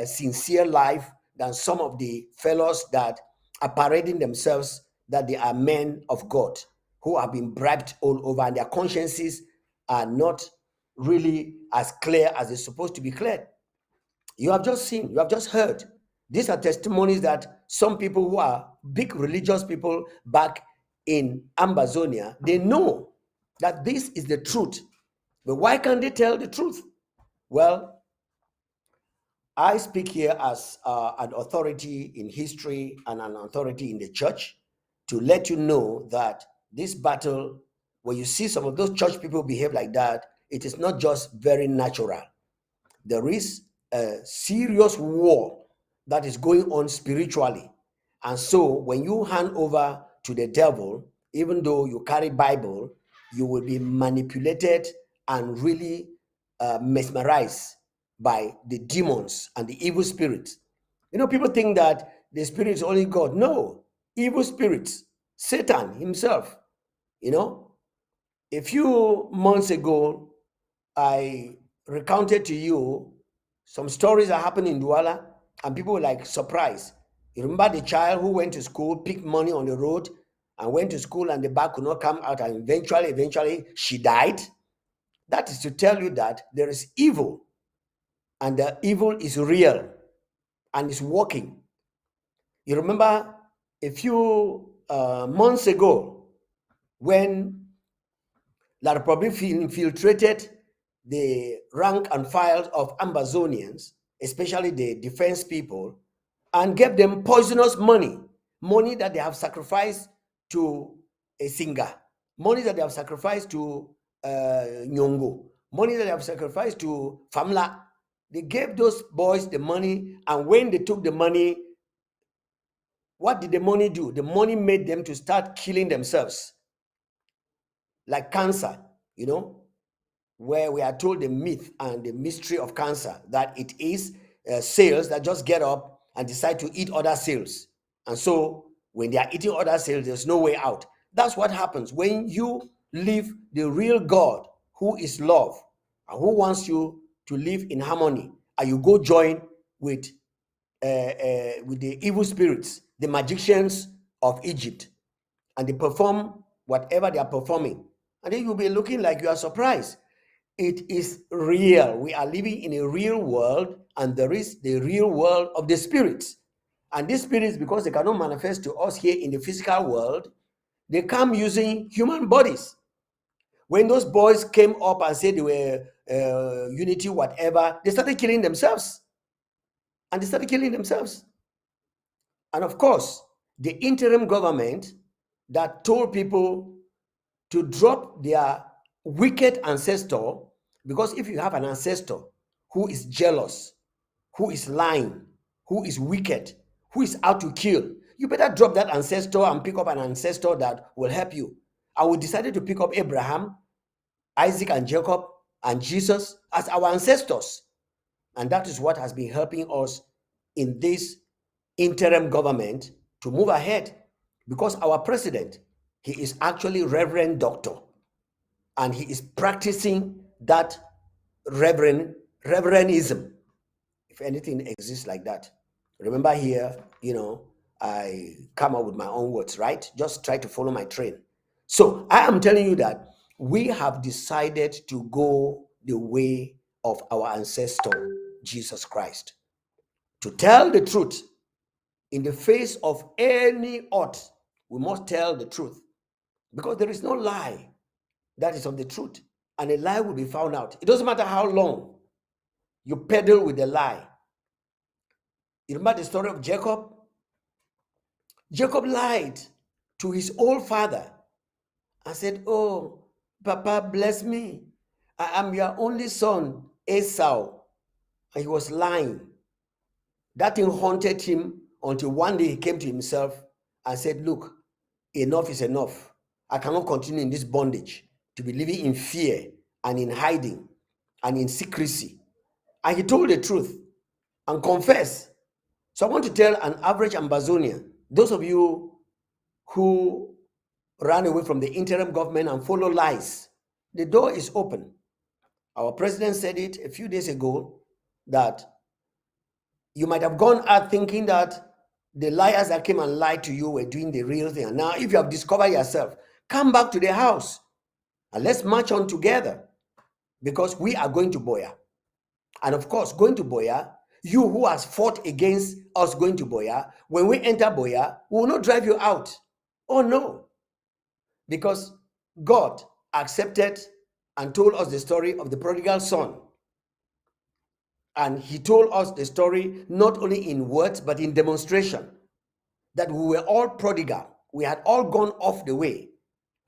sincere life than some of the fellows that are parading themselves that they are men of God who have been bribed all over, and their consciences are not really as clear as they're supposed to be clear. You have just seen, you have just heard. These are testimonies that some people who are big religious people back in Ambazonia, they know that this is the truth. But why can't they tell the truth? Well, I speak here as an authority in history and an authority in the church to let you know that this battle, when you see some of those church people behave like that, it is not just very natural. There is a serious war that is going on spiritually. And so when you hand over to the devil, even though you carry Bible, you will be manipulated and really mesmerized by the demons and the evil spirits. People think that the spirit is only God. No, evil spirits, Satan himself. A few months ago, I recounted to you some stories that happened in Douala, and people were like surprised. You remember the child who went to school, picked money on the road, and went to school, and the bag could not come out, and eventually she died? That is to tell you that there is evil, and the evil is real and is working. You remember a few months ago when La Republic infiltrated the rank and file of Ambazonians, especially the defense people, and gave them poisonous money that they have sacrificed to a singer, money that they have sacrificed to Nyongo, money that they have sacrificed to Famla. They gave those boys the money, and when they took the money, what did the money do? The money made them to start killing themselves, like cancer, where we are told the myth and the mystery of cancer, that it is cells that just get up and decide to eat other cells. And so when they are eating other cells, there's no way out. That's what happens when you leave the real God, who is love, and who wants you to live in harmony, and you go join with the evil spirits, the magicians of Egypt, and they perform whatever they are performing. And then you'll be looking like you are surprised. It is real. We are living in a real world, and there is the real world of the spirits. And these spirits, because they cannot manifest to us here in the physical world, they come using human bodies. When those boys came up and said they were unity, whatever, they started killing themselves. And they started killing themselves. And of course, the interim government that told people to drop their wicked ancestor, because if you have an ancestor who is jealous, who is lying, who is wicked, who is out to kill, you better drop that ancestor and pick up an ancestor that will help you. And we decided to pick up Abraham, Isaac, and Jacob, and Jesus as our ancestors. And that is what has been helping us in this interim government to move ahead, because our president, he is actually Reverend Doctor, and he is practicing that reverendism, if anything exists like that. Remember here, I come up with my own words, right? Just try to follow my train. So I am telling you that we have decided to go the way of our ancestor, Jesus Christ. To tell the truth in the face of any odds, we must tell the truth, because there is no lie that is of the truth, and a lie will be found out. It doesn't matter how long you peddle with the lie. You remember the story of Jacob? Jacob lied to his old father and said, "Oh, Papa, bless me. I am your only son, Esau." And he was lying. That thing haunted him until one day he came to himself and said, "Look, enough is enough. I cannot continue in this bondage to be living in fear and in hiding and in secrecy." And he told the truth and confessed. So I want to tell an average Ambazonian, those of you who ran away from the interim government and follow lies, the door is open. Our president said it a few days ago, that you might have gone out thinking that the liars that came and lied to you were doing the real thing. And now, if you have discovered yourself, come back to the house and let's march on together, because we are going to Boya. And of course, going to Boya, you who has fought against us going to Boya, when we enter Boya, we will not drive you out. Oh no. Because God accepted and told us the story of the prodigal son. And he told us the story not only in words, but in demonstration, that we were all prodigal. We had all gone off the way.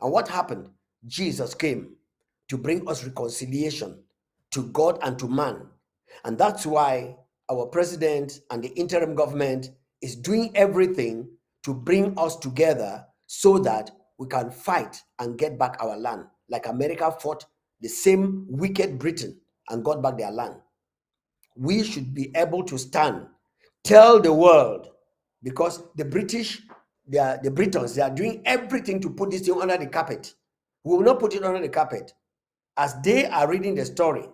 And what happened? Jesus came to bring us reconciliation to God and to man. And that's why our president and the interim government is doing everything to bring us together so that we can fight and get back our land, like America fought the same wicked Britain and got back their land. We should be able to stand, tell the world, because the British, the Britons, they are doing everything to put this thing under the carpet. We will not put it under the carpet. As they are reading the story,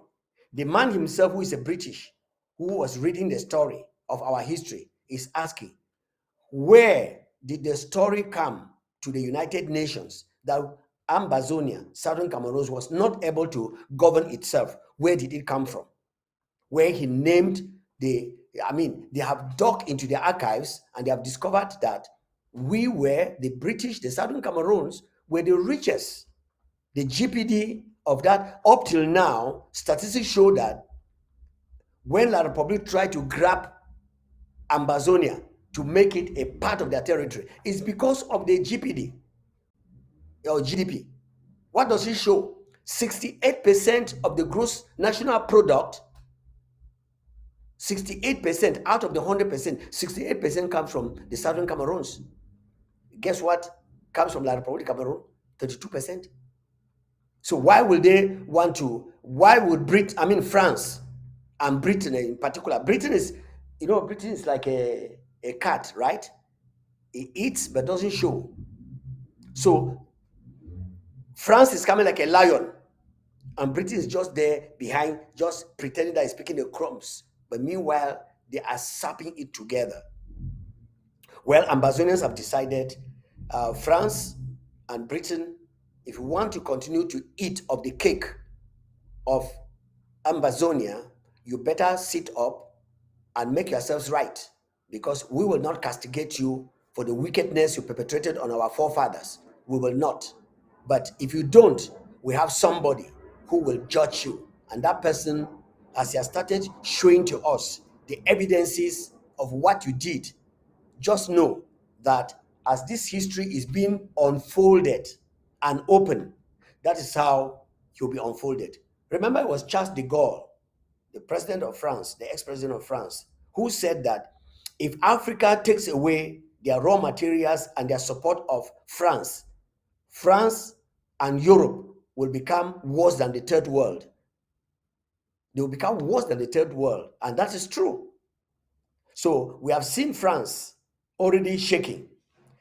the man himself, who is a British, who was reading the story of our history, is asking, where did the story come to the United Nations that Ambazonia, Southern Cameroon, was not able to govern itself? Where did it come from? Where he named they have dug into the archives and they have discovered that we were, the British, the Southern Cameroons, were the richest. The GPD of that, up till now, statistics show that when La Republic tried to grab Ambazonia to make it a part of their territory, it's because of the GPD or GDP. What does it show? 68% of the gross national product, 68% out of the 100%, 68% comes from the Southern Cameroons. Guess what comes from La Republic Cameroon? 32%. So why would France and Britain in particular? Britain is like a cat, right? It eats but doesn't show. So France is coming like a lion, and Britain is just there behind, just pretending that it's picking the crumbs. But meanwhile, they are sapping it together. Well, Ambazonians have decided, France and Britain, if we want to continue to eat of the cake of Ambazonia, you better sit up and make yourselves right, because we will not castigate you for the wickedness you perpetrated on our forefathers. We will not. But if you don't, we have somebody who will judge you. And that person, as he has started showing to us the evidences of what you did, just know that as this history is being unfolded and open, that is how he'll be unfolded. Remember, it was Charles de Gaulle, the president of France, the ex-president of France, who said that if Africa takes away their raw materials and their support of France, France and Europe will become worse than the third world. They will become worse than the third world, and that is true. So we have seen France already shaking.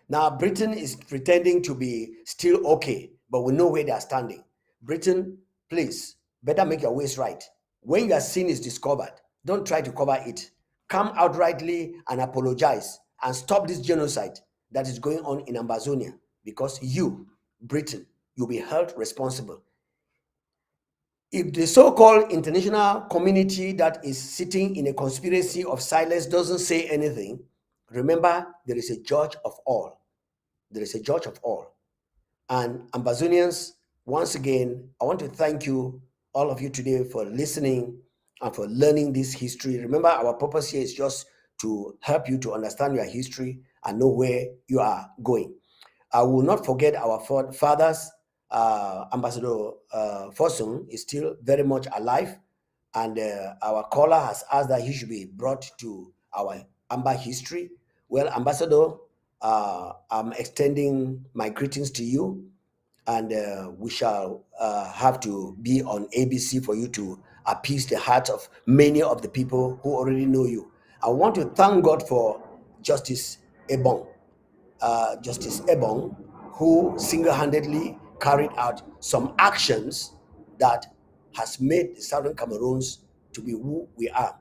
Now Britain is pretending to be still okay, but we know where they are standing. Britain, please, better make your ways right. When your sin is discovered, don't try to cover it. Come outrightly and apologize and stop this genocide that is going on in Ambazonia, because you, Britain, you'll be held responsible. If the so-called international community that is sitting in a conspiracy of silence doesn't say anything, remember, there is a judge of all. There is a judge of all. And Ambazonians, once again, I want to thank you, all of you today, for listening and for learning this history. Remember, our purpose here is just to help you to understand your history and know where you are going. I will not forget our fathers. Ambassador Fosun is still very much alive, and our caller has asked that he should be brought to our Amba history. Well, Ambassador, I'm extending my greetings to you, and we shall have to be on ABC for you to appease the heart of many of the people who already know you. I want to thank God for Justice Ebong. Justice Ebong, who single-handedly carried out some actions that has made the Southern Cameroons to be who we are.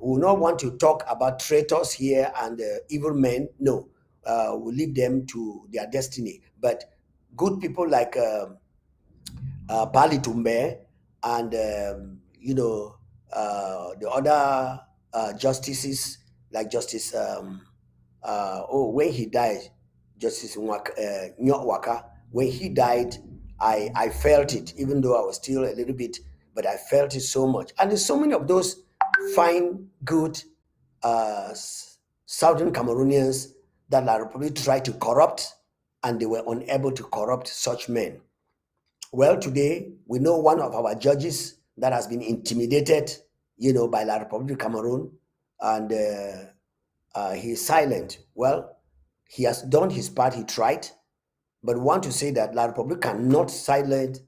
We will not want to talk about traitors here and evil men. No, we'll leave them to their destiny. But good people like Bali Tumbe and the other justices like Justice when he died, Justice Nyokwaka, when he died, I felt it, even though I was still a little bit, but I felt it so much. And there's so many of those fine, good Southern Cameroonians that are probably tried to corrupt, and they were unable to corrupt such men. Well, today we know one of our judges that has been intimidated, by La Republic of Cameroon, and he's silent. Well, he has done his part, he tried, but we want to say that La Republic cannot silence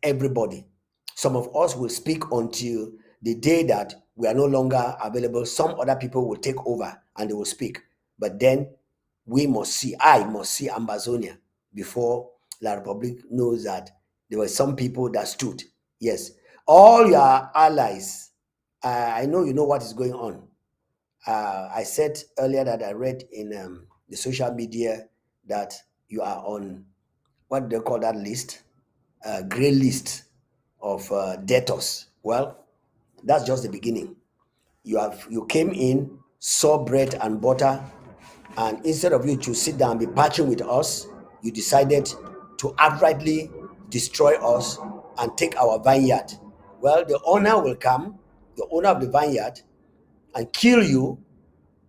everybody. Some of us will speak until the day that we are no longer available. Some other people will take over and they will speak. But then I must see Ambazonia before La Republic knows that there were some people that stood. Yes, all your allies, I know you know what is going on. I said earlier that I read in the social media that you are on, what do they call that list? Grey list of debtors. Well, that's just the beginning. You came in, saw bread and butter, and instead of you to sit down and be patching with us, you decided to outrightly destroy us and take our vineyard. Well, the owner will come, the owner of the vineyard, and kill you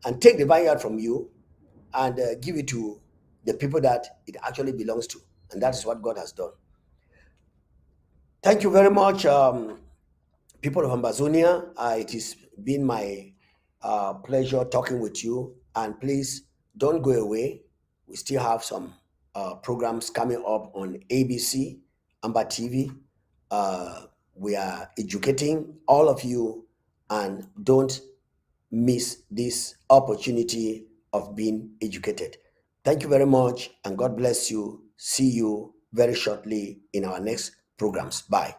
and take the vineyard from you and give it to the people that it actually belongs to. And that is what God has done. Thank you very much, people of Ambazonia. It has been my pleasure talking with you. And please don't go away. We still have some programs coming up on ABC, Amba TV. We are educating all of you, and don't miss this opportunity of being educated. Thank you very much, and God bless you. See you very shortly in our next programs. Bye.